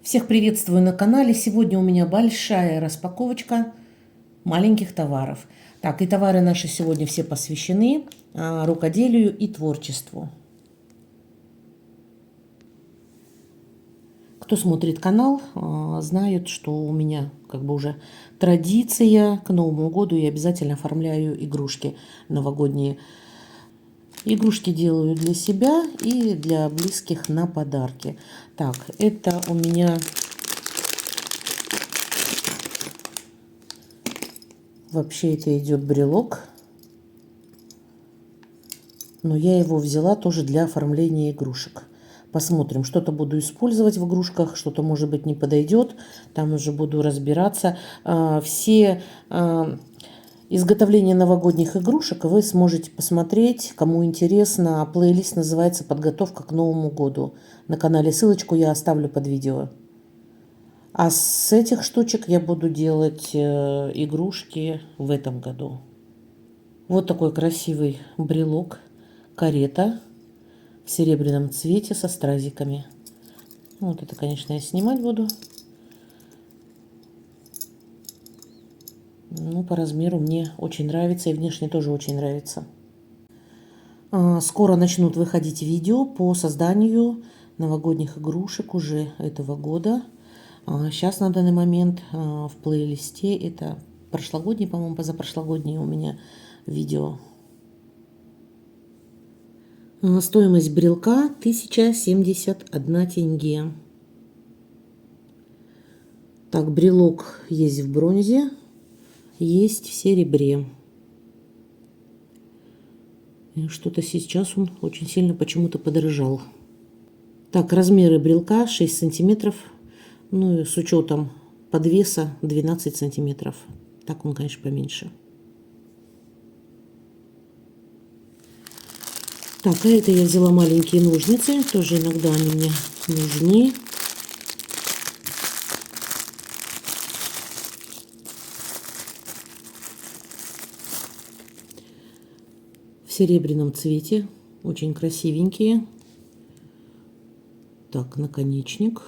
Всех приветствую на канале. Сегодня у меня большая распаковочка маленьких товаров. Так, и товары наши сегодня все посвящены рукоделию и творчеству. Кто смотрит канал, знает, что у меня как бы уже традиция к Новому году. Я обязательно оформляю игрушки новогодние. Игрушки делаю для себя и для близких на подарки. Так, это у меня вообще это идет брелок, но я его взяла тоже для оформления игрушек. Посмотрим, что-то буду использовать в игрушках, что-то может быть не подойдет, там уже буду разбираться. Все изготовление новогодних игрушек вы сможете посмотреть, кому интересно. Плейлист называется «Подготовка к Новому году». На канале ссылочку я оставлю под видео. А с этих штучек я буду делать игрушки в этом году. Вот такой красивый брелок, карета в серебряном цвете со стразиками. Вот это, конечно, я снимать буду. Ну, по размеру мне очень нравится и внешне тоже очень нравится. Скоро начнут выходить видео по созданию новогодних игрушек уже этого года. Сейчас на данный момент в плейлисте это прошлогодний, по-моему, позапрошлогодний у меня видео. Стоимость брелка 1071 тенге. Так, брелок есть в бронзе, есть в серебре. Что-то сейчас он очень сильно почему-то подорожал. Так, размеры брелка 6 сантиметров. Ну и с учетом подвеса 12 сантиметров. Так он, конечно, поменьше. Так, а это я взяла маленькие ножницы. Тоже иногда они мне нужны. В серебряном цвете. Очень красивенькие. Так, наконечник.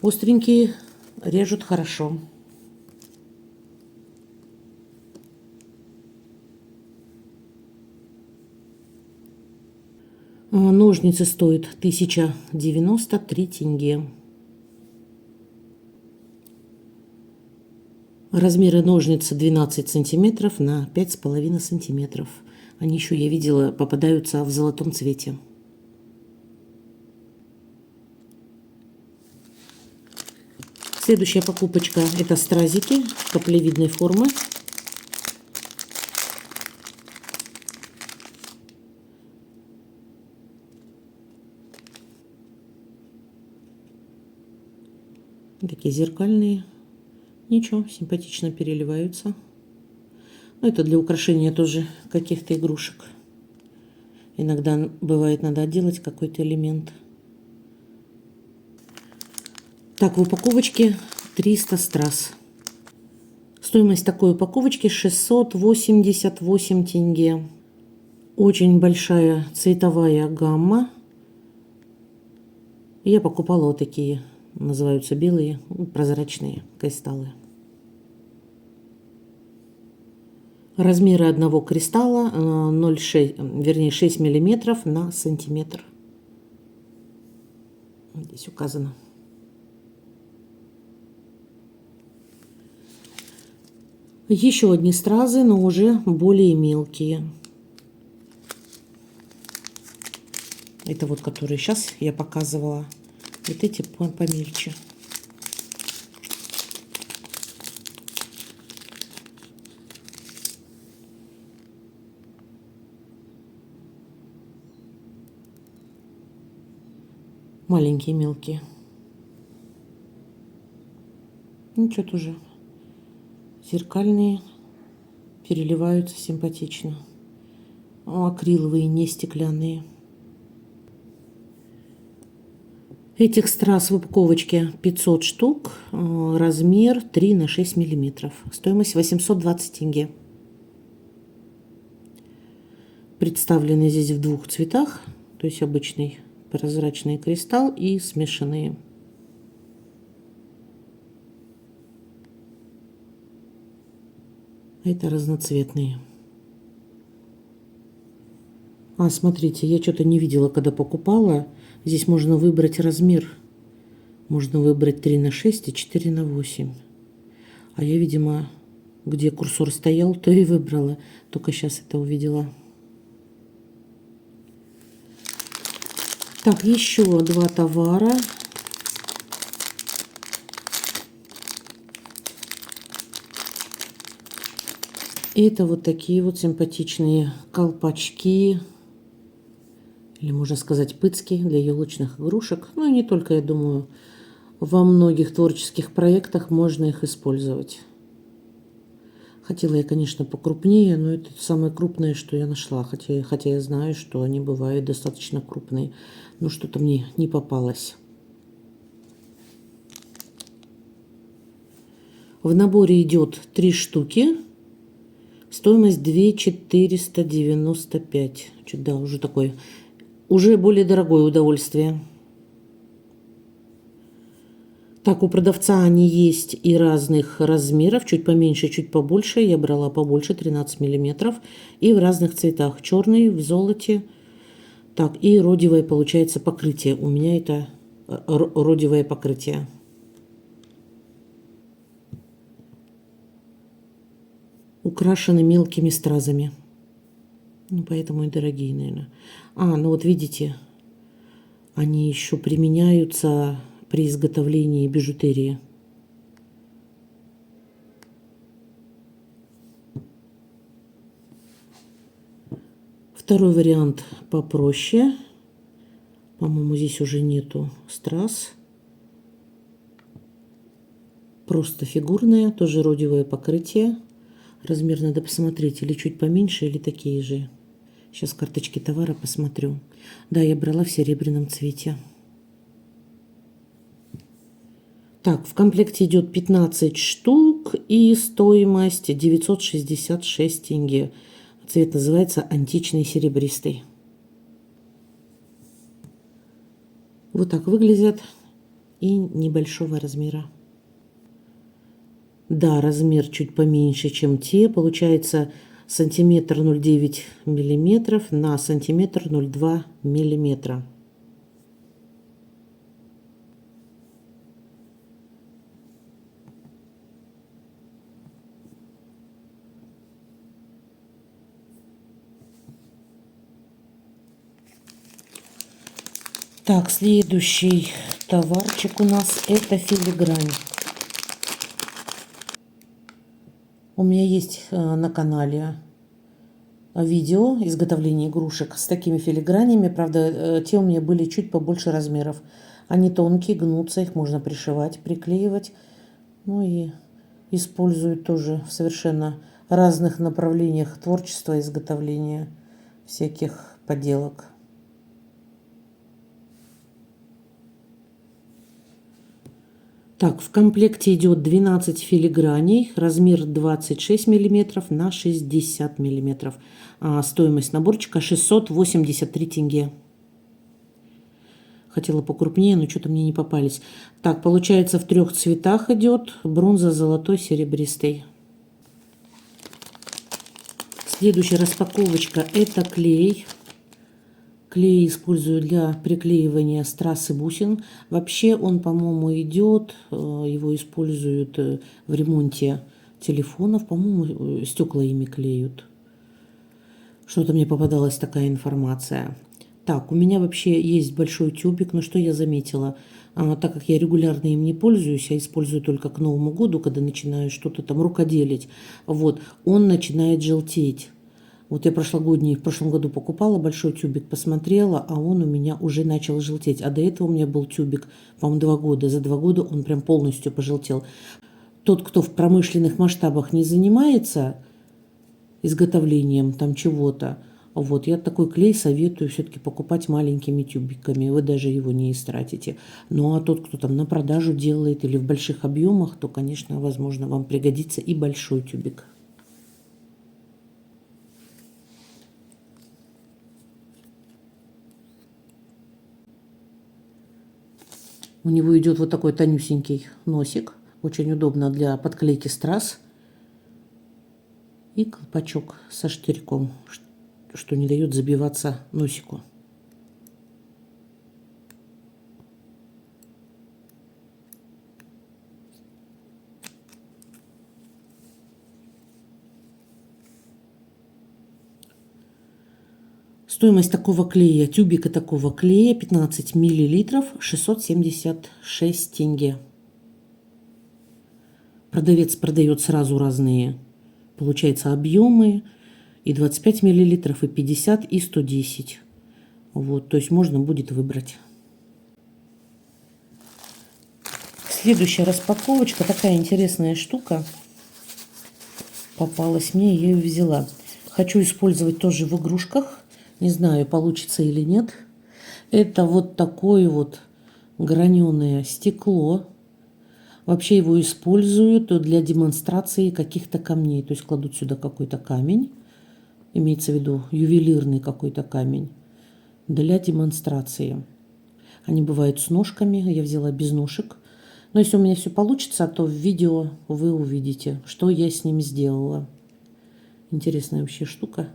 Остренькие, режут хорошо. Ножницы стоят 1093 тенге. Размеры ножницы 12 сантиметров на 5,5 сантиметров. Они еще, я видела, попадаются в золотом цвете. Следующая покупочка — это стразики каплевидной формы. Такие зеркальные. Ничего, симпатично переливаются. Но это для украшения тоже каких-то игрушек. Иногда бывает надо отделать какой-то элемент. Так, в упаковочке 300 страз. Стоимость такой упаковочки 688 тенге. Очень большая цветовая гамма. Я покупала вот такие, называются белые, прозрачные кристаллы. Размеры одного кристалла 0,6, вернее 6 миллиметров на сантиметр. Здесь указано. Еще одни стразы, но уже более мелкие. Это вот, которые сейчас я показывала. Вот эти помельче. Маленькие, мелкие. Ничего тоже. Зеркальные. Переливаются симпатично. Акриловые, не стеклянные. Этих страз в упаковочке 500 штук, размер 3 на 6 миллиметров. Стоимость 820 тенге. Представлены здесь в двух цветах, то есть обычный прозрачный кристалл и смешанные. Это разноцветные. Смотрите, я что-то не видела, когда покупала. Здесь можно выбрать размер. Можно выбрать 3 на 6 и 4 на 8. А я, видимо, где курсор стоял, то и выбрала. Только сейчас это увидела. Так, еще два товара. Это вот такие вот симпатичные колпачки, или можно сказать пыцки для елочных игрушек. Ну и не только, я думаю, во многих творческих проектах можно их использовать. Хотела я, конечно, покрупнее, но это самое крупное, что я нашла. Хотя я знаю, что они бывают достаточно крупные. Но что-то мне не попалось. В наборе идет 3 штуки. Стоимость 2495. Что-то, да, уже такое, уже более дорогое удовольствие. Так, у продавца они есть и разных размеров, чуть поменьше, чуть побольше. Я брала побольше, 13 миллиметров. И в разных цветах. Черный, в золоте. Так, и родевое получается покрытие. У меня это родевое покрытие. Украшены мелкими стразами. Ну, поэтому и дорогие, наверное. Ну вот видите, они еще применяются при изготовлении бижутерии. Второй вариант попроще. По-моему, здесь уже нету страз. Просто фигурное, тоже родевое покрытие. Размер надо посмотреть, или чуть поменьше, или такие же. Сейчас карточки товара посмотрю. Да, я брала в серебряном цвете. Так, в комплекте идет 15 штук и стоимость 966 тенге. Цвет называется античный серебристый. Вот так выглядят и небольшого размера. Да, размер чуть поменьше, чем те. Получается сантиметр 0,9 миллиметров на сантиметр 0,2 миллиметра. Так, следующий товарчик у нас это филигрань. У меня есть на канале видео изготовления игрушек с такими филигранями. Правда, те у меня были чуть побольше размеров. Они тонкие, гнутся, их можно пришивать, приклеивать. Ну и используют тоже в совершенно разных направлениях творчества, изготовления всяких поделок. Так, в комплекте идет 12 филиграней, размер 26 мм на 60 мм. Стоимость наборчика 683 тенге. Хотела покрупнее, но что-то мне не попались. Так, получается в 3 цветах идет: бронза, золотой, серебристый. Следующая распаковочка это клей. Клей использую для приклеивания страз и бусин. Вообще он, по-моему, идет, его используют в ремонте телефонов. По-моему, стекла ими клеют. Что-то мне попадалась такая информация. Так, у меня вообще есть большой тюбик, но что я заметила? Так как я регулярно им не пользуюсь, я использую только к Новому году, когда начинаю что-то там рукоделить, вот, он начинает желтеть. Вот я в прошлом году покупала большой тюбик, посмотрела, а он у меня уже начал желтеть. А до этого у меня был тюбик, по-моему, 2 года. За 2 года он прям полностью пожелтел. Тот, кто в промышленных масштабах не занимается изготовлением там чего-то, Вот, я такой клей советую все-таки покупать маленькими тюбиками, вы даже его не истратите. Ну а тот, кто там на продажу делает или в больших объемах, то, конечно, возможно, вам пригодится и большой тюбик. У него идет вот такой тонюсенький носик, очень удобно для подклейки страз. И колпачок со штырьком, что не дает забиваться носику. Стоимость такого клея, тюбика такого клея 15 миллилитров, 676 тенге. Продавец продает сразу разные, получается, объемы. И 25 миллилитров, и 50, и 110. Вот, то есть можно будет выбрать. Следующая распаковочка. Такая интересная штука попалась мне, я ее взяла. Хочу использовать тоже в игрушках. Не знаю, получится или нет. Это вот такое вот граненое стекло. Вообще его используют для демонстрации каких-то камней. То есть кладут сюда какой-то камень. Имеется в виду ювелирный какой-то камень. Для демонстрации. Они бывают с ножками. Я взяла без ножек. Но если у меня все получится, то в видео вы увидите, что я с ним сделала. Интересная вообще штука.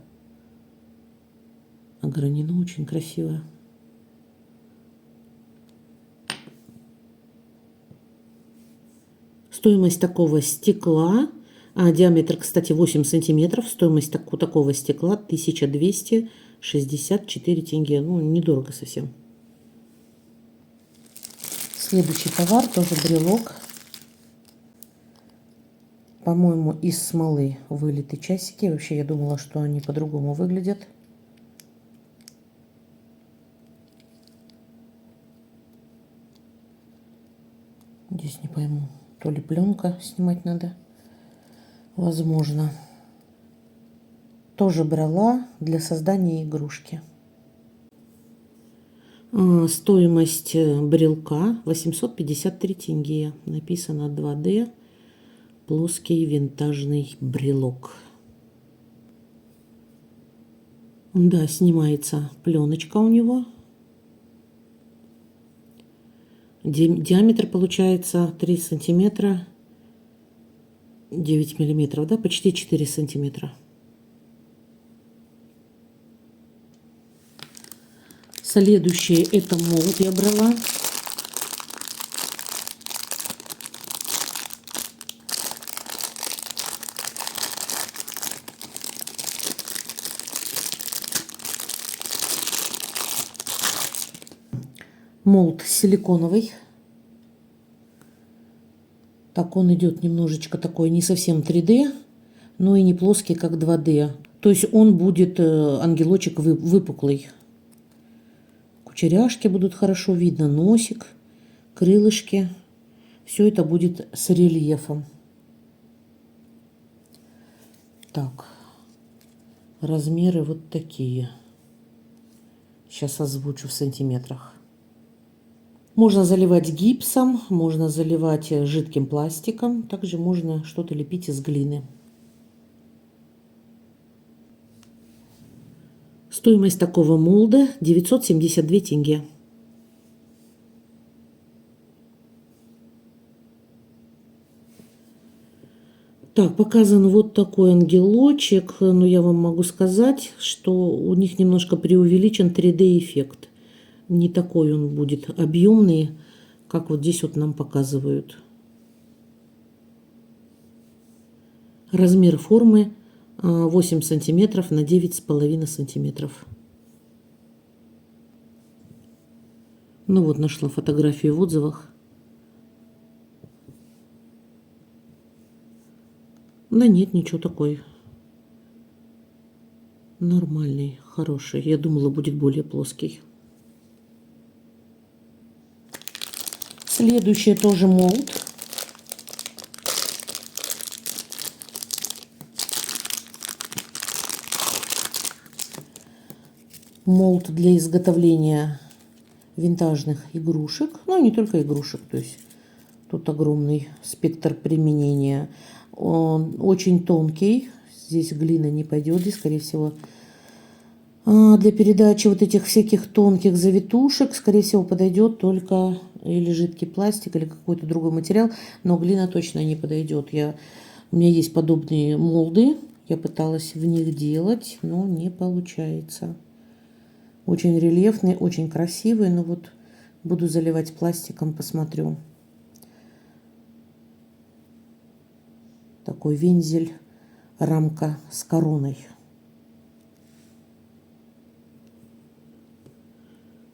Огранено очень красиво. Стоимость такого стекла, диаметр, кстати, 8 сантиметров. Стоимость такого стекла 1264 тенге. Ну, недорого совсем. Следующий товар, тоже брелок. По-моему, из смолы вылиты часики. Вообще, я думала, что они по-другому выглядят. Здесь не пойму, то ли пленка снимать надо. Возможно. Тоже брала для создания игрушки. Стоимость брелка 853 тенге. Написано 2D. Плоский винтажный брелок. Да, снимается пленочка у него. Диаметр получается 3 сантиметра. 9 миллиметров, да, почти 4 сантиметра. Следующее это молот я брала. Молот силиконовый. Так, он идет немножечко такой, не совсем 3D, но и не плоский, как 2D. То есть он будет, ангелочек, выпуклый. Кучеряшки будут хорошо видно, носик, крылышки. Все это будет с рельефом. Так, размеры вот такие. Сейчас озвучу в сантиметрах. Можно заливать гипсом, можно заливать жидким пластиком. Также можно что-то лепить из глины. Стоимость такого молда 972 тенге. Так, показан вот такой ангелочек. Но я вам могу сказать, что у них немножко преувеличен 3D эффект. Не такой он будет объемный, как вот здесь вот нам показывают. Размер формы 8 сантиметров на 9,5 сантиметров. Ну вот, нашла фотографию в отзывах. Да нет, ничего такой. Нормальный, хороший. Я думала, будет более плоский. Следующее тоже молот. Молд для изготовления винтажных игрушек. Ну, не только игрушек, то есть тут огромный спектр применения. Он очень тонкий. Здесь глина не пойдет. Здесь, скорее всего, для передачи вот этих всяких тонких завитушек, скорее всего, подойдет только или жидкий пластик, или какой-то другой материал. Но глина точно не подойдет. У меня есть подобные молды. Я пыталась в них делать, но не получается. Очень рельефный, очень красивый. Но вот буду заливать пластиком, посмотрю. Такой вензель, рамка с короной.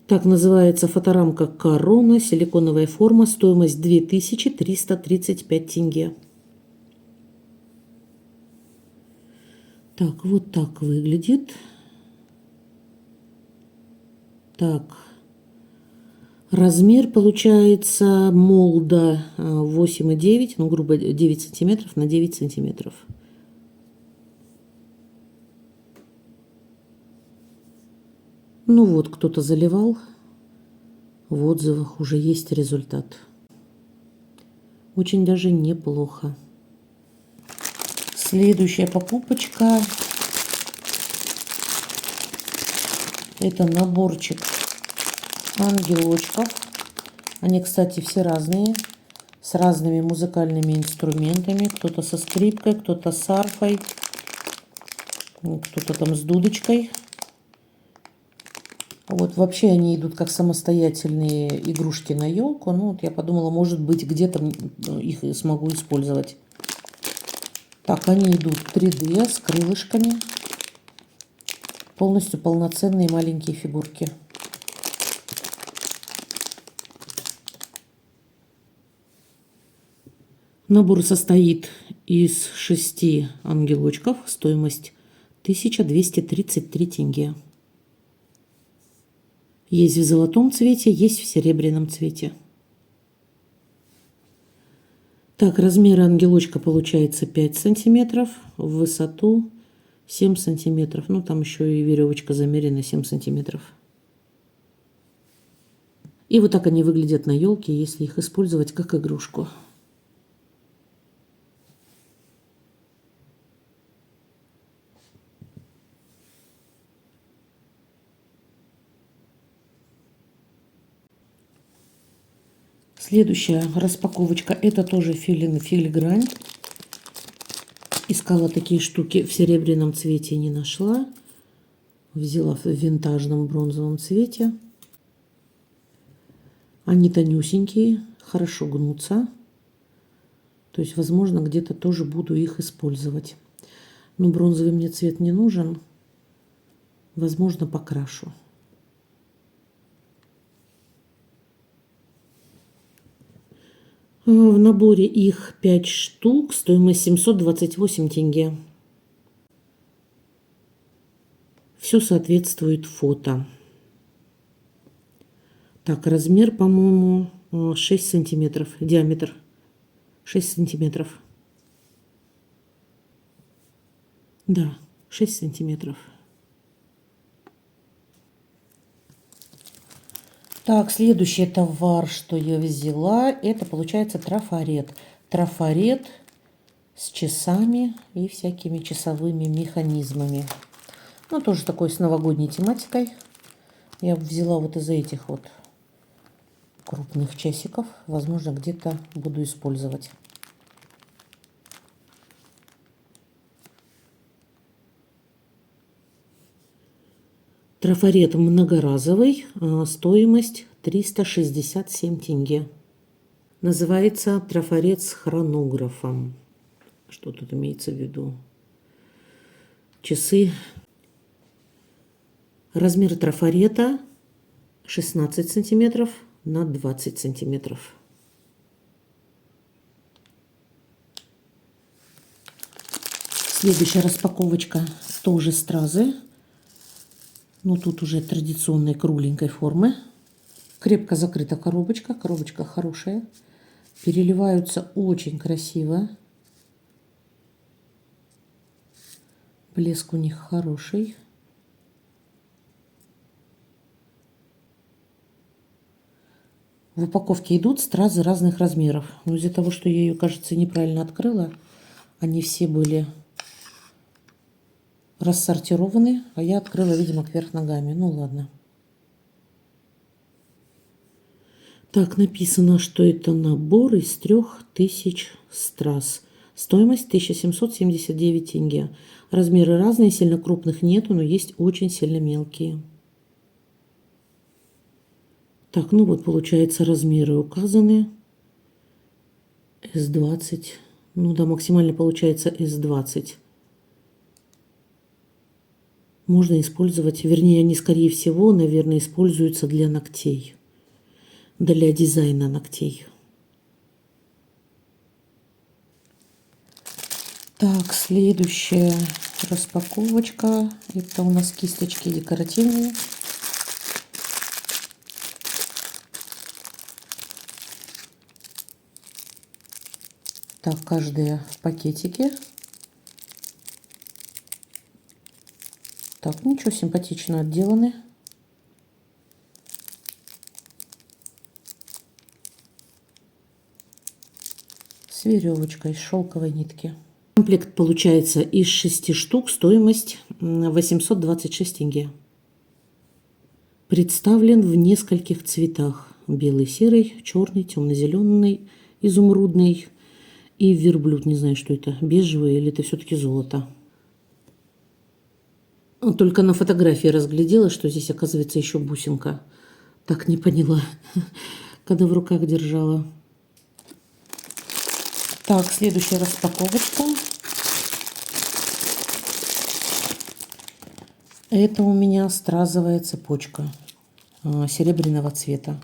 Так называется фоторамка «Корона», силиконовая форма, стоимость 2335 тенге. Так, вот так выглядит. Так, размер получается молда 8,9, ну, грубо 9 сантиметров на 9 сантиметров. Ну вот, кто-то заливал. В отзывах уже есть результат. Очень даже неплохо. Следующая покупочка. Это наборчик ангелочков. Они, кстати, все разные. С разными музыкальными инструментами. Кто-то со скрипкой, кто-то с арфой. Кто-то там с дудочкой. Вот вообще они идут как самостоятельные игрушки на елку. Ну вот я подумала, может быть, где-то их смогу использовать. Так, они идут 3D с крылышками. Полностью полноценные маленькие фигурки. Набор состоит из 6 ангелочков. Стоимость 1233 тенге. Есть в золотом цвете, есть в серебряном цвете. Так, размер ангелочка получается 5 сантиметров, в высоту 7 сантиметров. Ну, там еще и веревочка замерена 7 сантиметров. И вот так они выглядят на елке, если их использовать как игрушку. Следующая распаковочка. Это тоже филигрань. Искала такие штуки в серебряном цвете, не нашла. Взяла в винтажном бронзовом цвете. Они тонюсенькие, хорошо гнутся. То есть, возможно, где-то тоже буду их использовать. Но бронзовый мне цвет не нужен. Возможно, покрашу. В наборе их 5 штук, стоимость 728 тенге. Все соответствует фото. Так, размер, по-моему, 6 сантиметров. Диаметр 6 сантиметров. Да, 6 сантиметров. Так, следующий товар, что я взяла, это получается трафарет. Трафарет с часами и всякими часовыми механизмами. Ну, тоже такой с новогодней тематикой. Я взяла вот из этих вот крупных часиков. Возможно, где-то буду использовать. Трафарет многоразовый, стоимость 367 тенге. Называется трафарет с хронографом. Что тут имеется в виду? Часы. Размер трафарета 16 сантиметров на 20 сантиметров. Следующая распаковочка тоже стразы. Но тут уже традиционной кругленькой формы. Крепко закрыта коробочка. Коробочка хорошая. Переливаются очень красиво. Блеск у них хороший. В упаковке идут стразы разных размеров. Но из-за того, что я ее, кажется, неправильно открыла, они все были рассортированы, а я открыла, видимо, кверх ногами. Ну ладно. Так, написано, что это набор из 3000 страз. Стоимость 1779 тенге. Размеры разные, сильно крупных нету, но есть очень сильно мелкие. Так, ну вот, получается, размеры указаны. S20. Ну да, максимально получается S20. Можно использовать, вернее, они, скорее всего, наверное, используются для ногтей. Для дизайна ногтей. Так, следующая распаковочка. Это у нас кисточки декоративные. Так, каждая в пакетике. Так, ничего, симпатично отделаны. С веревочкой, из шелковой нитки. Комплект получается из 6 штук, стоимость 826 тенге. Представлен в нескольких цветах. Белый, серый, черный, темно-зеленый, изумрудный и верблюд. Не знаю, что это, бежевый или это все-таки золото. Только на фотографии разглядела, что здесь оказывается еще бусинка. Так не поняла, когда в руках держала. Так, следующая распаковочка. Это у меня стразовая цепочка серебряного цвета.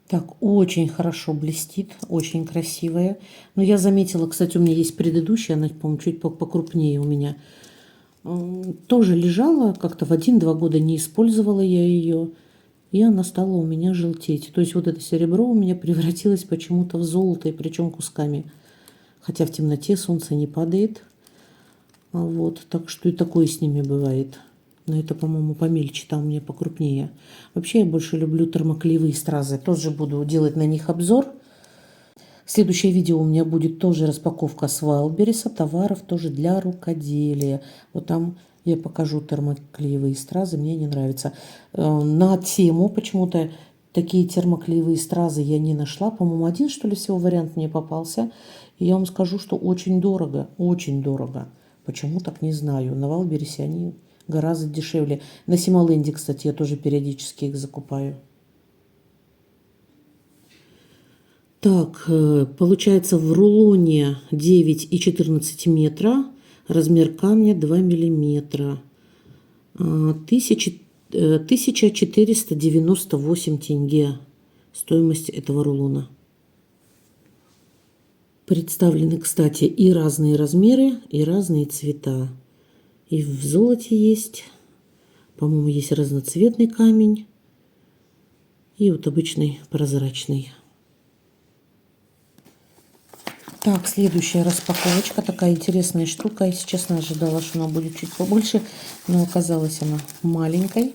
Так, очень хорошо блестит, очень красивая. Но я заметила, кстати, у меня есть предыдущая, она, по-моему, чуть покрупнее у меня. Тоже лежала, как-то в 1-2 года не использовала я ее. И она стала у меня желтеть. То есть вот это серебро у меня превратилось почему-то в золото, и причем кусками. Хотя в темноте солнце не падает. Вот, так что и такое с ними бывает. Но это, по-моему, помельче, там у меня покрупнее. Вообще я больше люблю термоклеевые стразы. Тоже буду делать на них обзор. Следующее видео у меня будет тоже распаковка с Вайлдберриса. Товаров тоже для рукоделия. Вот там я покажу термоклеевые стразы. Мне не нравится. На тему почему-то такие термоклеевые стразы я не нашла. По-моему, один, что ли, всего вариант мне попался. И я вам скажу, что очень дорого. Очень дорого. Почему так, не знаю. На Вайлдберрисе они гораздо дешевле. На Симоленде, кстати, я тоже периодически их закупаю. Так, получается в рулоне 9 и 14 метра. Размер камня 2 миллиметра. 1498 тенге стоимость этого рулона. Представлены, кстати, и разные размеры, и разные цвета. И в золоте есть, по-моему, есть разноцветный камень. И вот обычный прозрачный. Так, следующая распаковочка. Такая интересная штука. Если честно, ожидала, что она будет чуть побольше. Но оказалась она маленькой.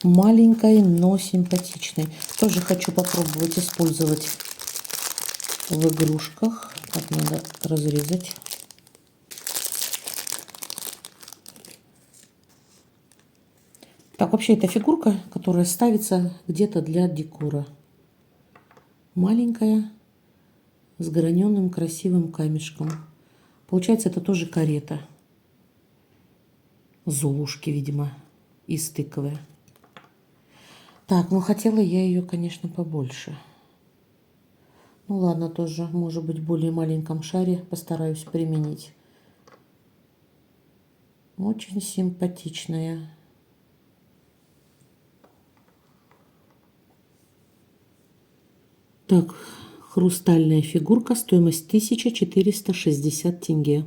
Маленькой, но симпатичной. Тоже хочу попробовать использовать в игрушках. Так, надо разрезать. Так, вообще это фигурка, которая ставится где-то для декора. Маленькая, с граненым красивым камешком. Получается, это тоже карета. Золушки, видимо, из тыковой. Так, ну хотела я ее, конечно, побольше. Ну ладно, тоже, может быть, в более маленьком шаре постараюсь применить. Очень симпатичная. Так, хрустальная фигурка, стоимость 1460 тенге.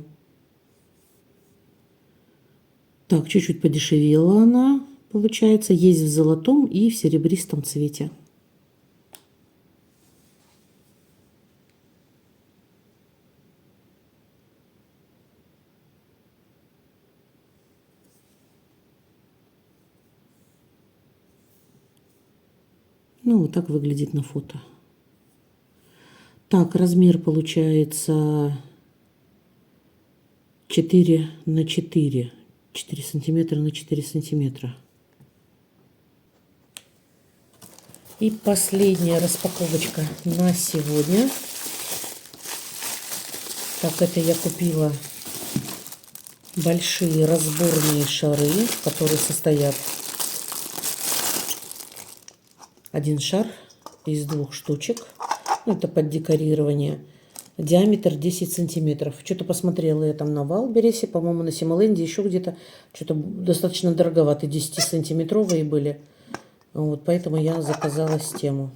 Так, чуть-чуть подешевела она, получается. Есть в золотом и в серебристом цвете. Ну, вот так выглядит на фото. Так, размер получается 4 на 4. 4 сантиметра на 4 сантиметра. И последняя распаковочка на сегодня. Так, это я купила большие разборные шары, которые состоят один шар из 2 штучек. Это под декорирование. Диаметр 10 сантиметров. Что-то посмотрела я там на Валбересе, по-моему, на Симоленде, еще где-то. Что-то достаточно дороговато, 10-сантиметровые были. Вот, поэтому я заказала систему.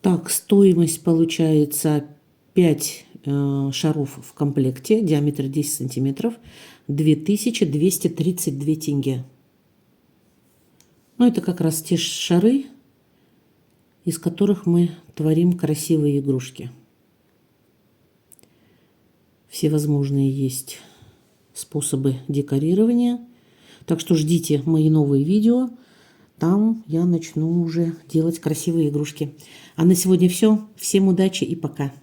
Так, стоимость получается 5 шаров в комплекте, диаметр 10 сантиметров, 2232 тенге. Ну, это как раз те шары, из которых мы творим красивые игрушки. Всевозможные есть способы декорирования. Так что ждите мои новые видео. Там я начну уже делать красивые игрушки. А на сегодня все. Всем удачи и пока.